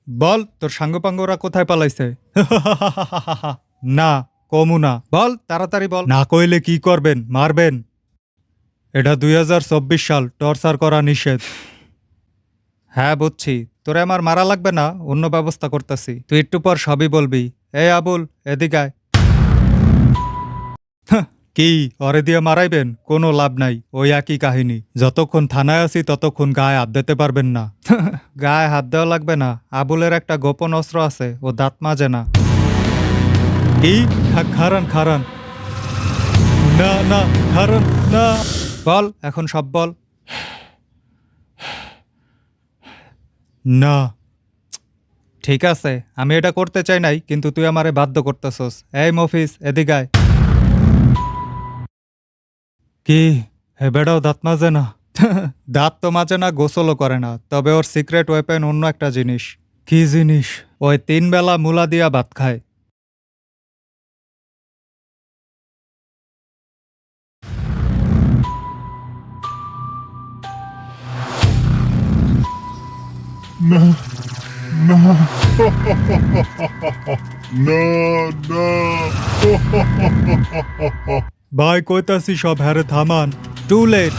বল তোর সাঙ্গপাঙ্গরা কোথায় পালাইছে? না, কমু না। বল তাড়াতাড়ি বল। না কইলে কি করবেন? মারবেন? এটা 2024 সাল, টর্চার করা নিষেধ। হ্যাঁ বুঝছি, তোরে আমার মারা লাগবে না, অন্য ব্যবস্থা করতেছি। তুই একটু পর সবই বলবি। এই আবুল, এদিক আয়। হাহ, কি অরে দিয়ে মারাইবেন? কোনো লাভ নাই, ওই একই কাহিনী। যতক্ষণ থানায় আছি ততক্ষণ গায়ে হাত দিতে পারবেন না। গায়ে হাত দেওয়া লাগবে না, আবুলের একটা গোপন অস্ত্র আছে, ও দাঁত মাজে না। কি? খারান খারান। না না, খারান না। বল এখন সব বল। না, ঠিক আছে, আমি এটা করতে চাই নাই, কিন্তু তুই আমারে বাধ্য করতেছস। এই মফিজ, এদিকে আয়। কি? হে বেড়াও দাঁত মাজে না? দাঁত তো মাজে না, গোসলও করে না, তবে ওর সিক্রেট ওয়েপেন অন্য একটা জিনিস। কি জিনিস? ওই 3 বেলা মূলা দিয়া ভাত খায়। না না না না ভাই কইতাছি সব হ্যারে থামান। Too late.